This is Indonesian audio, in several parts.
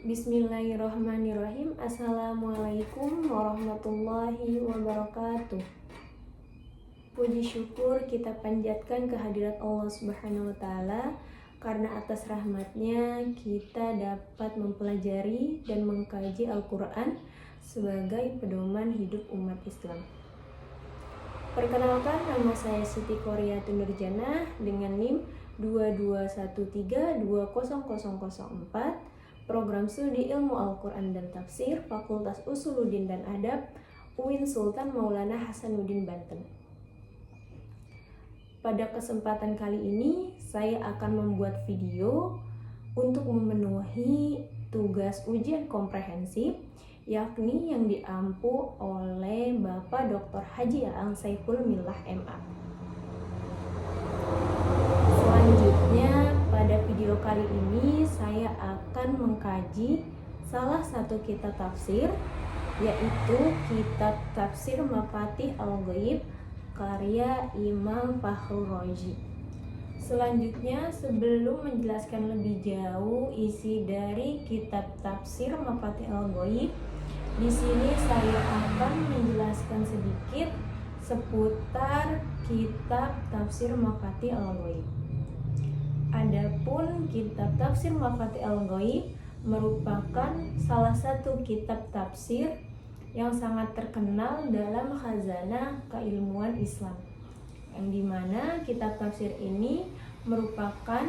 Bismillahirrahmanirrahim. Assalamualaikum warahmatullahi wabarakatuh. Puji syukur kita panjatkan kehadirat Allah Subhanahu wa Ta'ala, karena atas rahmatnya kita dapat mempelajari dan mengkaji Al-Quran sebagai pedoman hidup umat Islam. Perkenalkan, nama saya Siti Qoriatun Nurjanah dengan NIM 2213200004, Program Studi Ilmu Al-Quran dan Tafsir, Fakultas Usuluddin dan Adab, UIN Sultan Maulana Hasanuddin Banten. Pada kesempatan kali ini, saya akan membuat video untuk memenuhi tugas ujian komprehensif, yakni yang diampu oleh Bapak Dr. Haji Aang Saiful Millah MA. Selanjutnya, pada video kali ini saya akan mengkaji salah satu kitab tafsir, yaitu kitab Tafsir Mafatih Al-Ghaib karya Imam Fakhrul Razi. Selanjutnya, sebelum menjelaskan lebih jauh isi dari kitab Tafsir Mafatih Al-Ghaib, di sini saya akan menjelaskan sedikit seputar kitab Tafsir Mafatih Al-Ghaib. Adapun kitab Tafsir Mafatih Al-Ghaib merupakan salah satu kitab tafsir yang sangat terkenal dalam khazanah keilmuan Islam, yang dimana kitab tafsir ini merupakan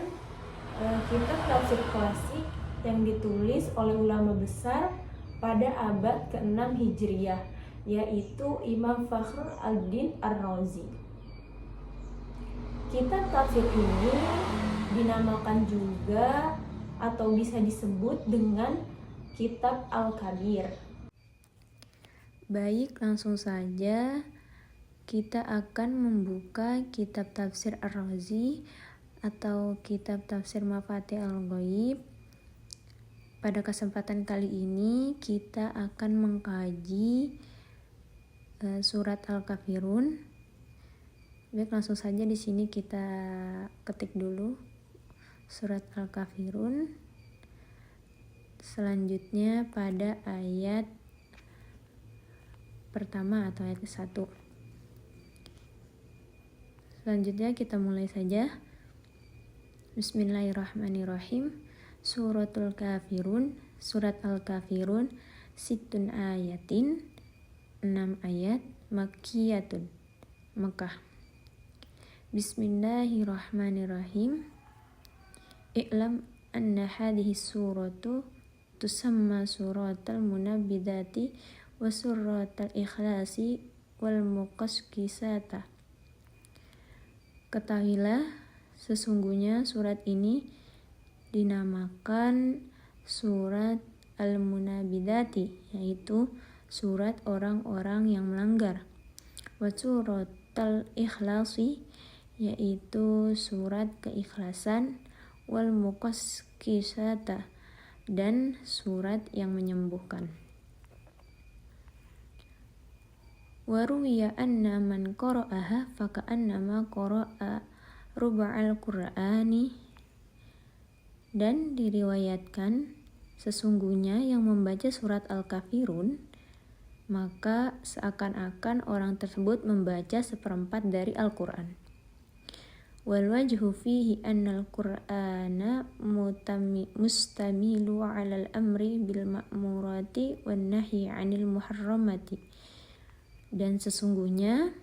kitab tafsir klasik yang ditulis oleh ulama besar pada abad ke-6 Hijriyah, yaitu Imam Fakhr al-Din ar-Razi. Kitab tafsir ini dinamakan juga atau bisa disebut dengan Kitab Al-Kabir. Baik, langsung saja kita akan membuka kitab tafsir Ar-Razi atau kitab tafsir Mafatih Al-Ghaib. Pada kesempatan kali ini kita akan mengkaji surat Al-Kafirun. Baik, langsung saja di sini kita ketik dulu surat Al-Kafirun. Selanjutnya pada ayat pertama atau ayat ke-1. Selanjutnya kita mulai saja. Bismillahirrahmanirrahim. Suratul Kafirun, surat Al-Kafirun, sittun ayatin, 6 ayat, makkiyatun, Mekah. Bismillahirrahmanirrahim. I'lam anna hadhihi suratu tusamma suratal munabbidati wa suratal ikhlasi wal muqaskisata. Ketahuilah, sesungguhnya surat ini dinamakan surat Al-Munabbidati, yaitu surat orang-orang yang melanggar. Wa suratal ikhlasi, yaitu surat keikhlasan. Wal muqaskisata, dan surat yang menyembuhkan. Waruwiya anna man qara'aha faka'annama qara'a ruba'al qur'ani, dan diriwayatkan sesungguhnya yang membaca surat Al-Kafirun maka seakan-akan orang tersebut membaca seperempat dari Al-Quran. Wal wajhu fihi annal qur'ana mustamilu 'alal amri bil ma'murati wan nahyi 'anil muharramati. Dan sesungguhnya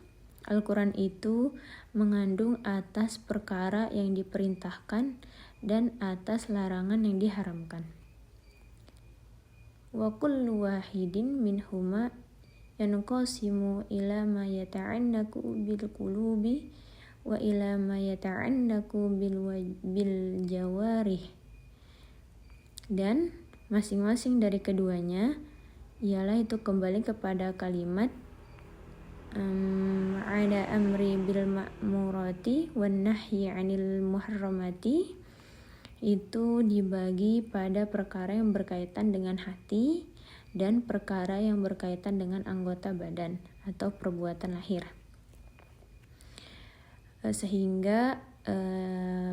Al-Quran itu mengandung atas perkara yang diperintahkan dan atas larangan yang diharamkan. Wa kullu wahidin minhuma yanqasimu ila ma yata'annaku bil qulubi wa ila ma yata'annaku bil jawarih. Dan masing-masing dari keduanya ialah itu kembali kepada kalimat ada amri bil ma'murati wan nahyi 'anil muharramati, itu dibagi pada perkara yang berkaitan dengan hati dan perkara yang berkaitan dengan anggota badan atau perbuatan lahir. Sehingga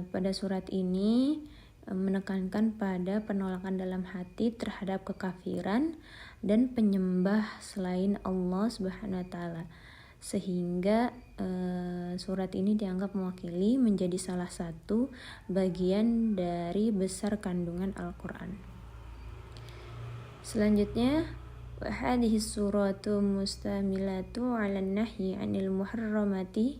pada surat ini menekankan pada penolakan dalam hati terhadap kekafiran dan penyembah selain Allah Subhanahu wa taala. Sehingga surat ini dianggap mewakili menjadi salah satu bagian dari besar kandungan Al-Qur'an. Selanjutnya, wa hadhihi suratu mustamilatu 'alan nahyi 'anil muharramatil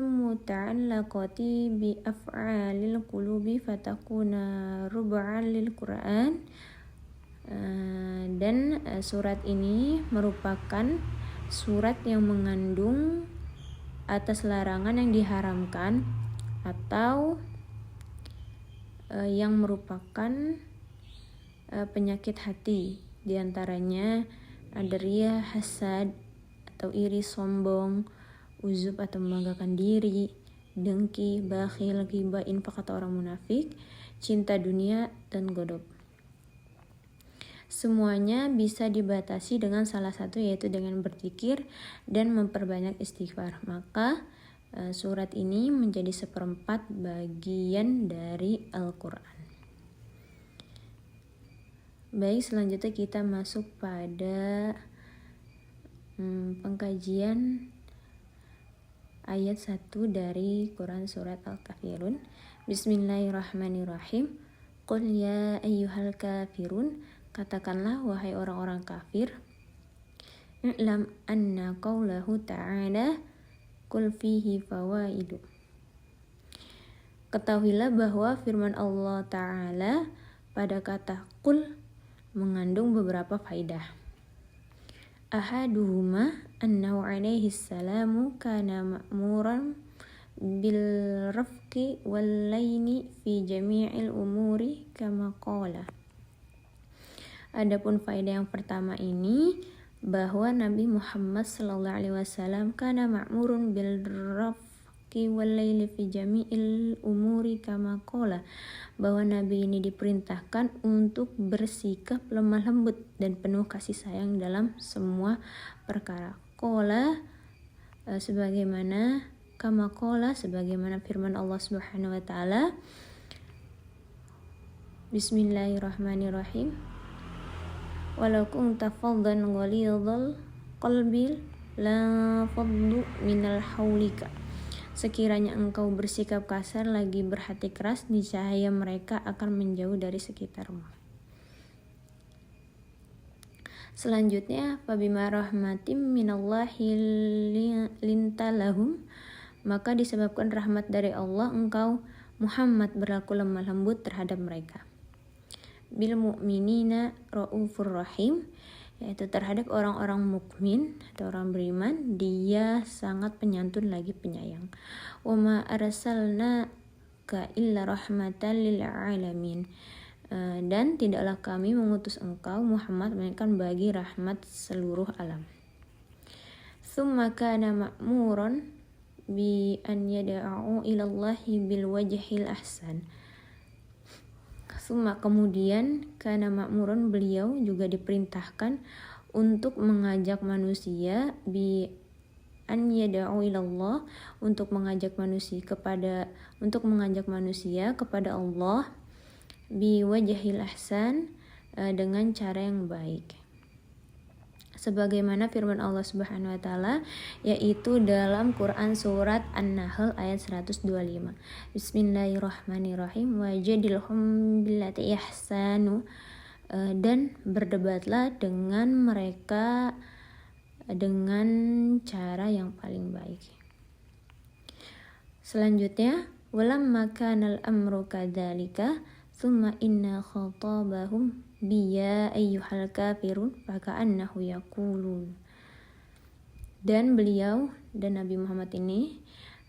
muta'allaqati bi af'alil qulubi fatakuna rub'an lil Qur'an. Dan surat ini merupakan surat yang mengandung atas larangan yang diharamkan atau yang merupakan penyakit hati. Di antaranya ada riya, hasad atau iri, sombong, uzub atau membanggakan diri, dengki, bakhil, ghibah, infak atau orang munafik, cinta dunia, dan godop. Semuanya bisa dibatasi dengan salah satu, yaitu dengan berzikir dan memperbanyak istighfar. Maka surat ini menjadi 1/4 bagian dari Al-Quran. Baik, selanjutnya kita masuk pada pengkajian ayat 1 dari Quran surat Al-Kafirun. Bismillahirrahmanirrahim. Qul ya ayyuhal kafirun, katakanlah wahai orang-orang kafir. I'lam anna qawlahu ta'ala qul fihi fawaidu. Ketahuilah bahwa firman Allah Ta'ala pada kata qul mengandung beberapa faidah. Ahaduhuma annahu alaihi salamu kana ma'muran bil rafqi wal laini fi jami'il umuri kama qala. Adapun faedah yang pertama ini, bahwa Nabi Muhammad SAW kana ma'murun bil rafqi wal laili fi jami'il umuri kama qala, bahwa Nabi ini diperintahkan untuk bersikap lemah lembut dan penuh kasih sayang dalam semua perkara. Qala sebagaimana, kama qala sebagaimana firman Allah Subhanahu wa taala. Bismillahirrahmanirrahim. Walau kunta faddan ghalidhal qalbi la faddu minal haulika. Sekiranya engkau bersikap kasar lagi berhati keras, niscaya mereka akan menjauh dari sekitarmu. Selanjutnya, fabima rahmatim minallahi lintalahum, maka disebabkan rahmat dari Allah engkau Muhammad berlaku lemah lembut terhadap mereka. Bil mu'minina raufur rahim, yaitu terhadap orang-orang mukmin atau orang beriman dia sangat penyantun lagi penyayang. Wa ma arsalnaka illa rahmatan lil alamin, dan tidaklah kami mengutus engkau Muhammad melainkan bagi rahmat seluruh alam. Tsumma kana ma'muran bi an yad'u ila Allahi bil wajhil ahsan. Kemudian karena makmurun, beliau juga diperintahkan untuk mengajak manusia bi an yad'u ilallah, untuk mengajak manusia kepada Allah bi wajhil ahsan, dengan cara yang baik. Sebagaimana firman Allah Subhanahu wa taala, yaitu dalam Quran surat An-Nahl ayat 125. Bismillahirrahmanirrahim. Wajadilhum billati ihsanu, dan berdebatlah dengan mereka dengan cara yang paling baik. Selanjutnya, walamma kanal amru kadzalika tsumma inna khatabahum biya ayyuhal kafirun faka'annahu yaqulun. Dan beliau dan Nabi Muhammad ini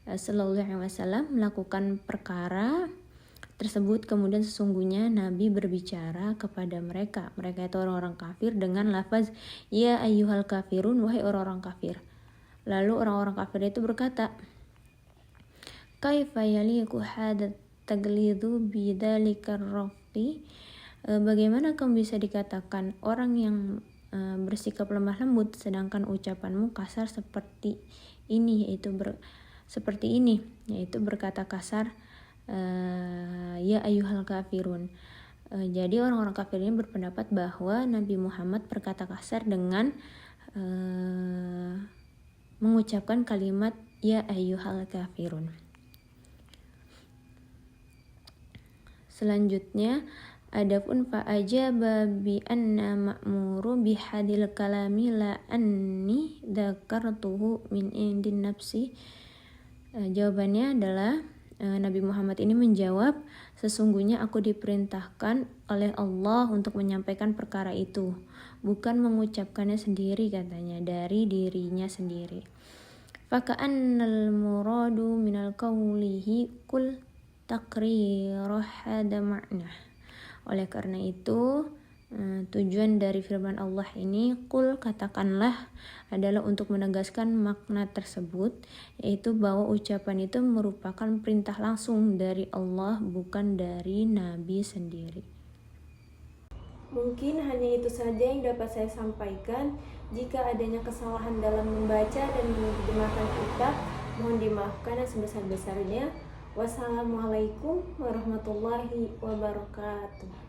sallallahu alaihi wasallam melakukan perkara tersebut, kemudian sesungguhnya Nabi berbicara kepada mereka itu orang-orang kafir dengan lafaz ya ayyuhal kafirun, wahai orang-orang kafir. Lalu orang-orang kafir itu berkata, kaifa yaliqu hadat taglidu bidzalikar rafqi, bagaimana kamu bisa dikatakan orang yang bersikap lemah lembut sedangkan ucapanmu kasar seperti ini, yaitu berkata kasar ya ayyuhal kafirun. Jadi orang-orang kafir ini berpendapat bahwa Nabi Muhammad berkata kasar dengan mengucapkan kalimat ya ayyuhal kafirun. Selanjutnya, adapun fa'ajaba bi anna ma'muru bihadil kalami la anni dzakartuhu min indin nafsi. Jawabannya adalah Nabi Muhammad ini menjawab, sesungguhnya aku diperintahkan oleh Allah untuk menyampaikan perkara itu, bukan mengucapkannya sendiri, katanya, dari dirinya sendiri. Faka'annal muradu minal qawlihi kul takriruh hada ma'na. Oleh karena itu, tujuan dari firman Allah ini, qul, katakanlah, adalah untuk menegaskan makna tersebut, yaitu bahwa ucapan itu merupakan perintah langsung dari Allah, bukan dari Nabi sendiri. Mungkin hanya itu saja yang dapat saya sampaikan. Jika adanya kesalahan dalam membaca dan menerjemahkan kitab, mohon dimaafkan yang sebesar-besarnya. Wassalamualaikum warahmatullahi wabarakatuh.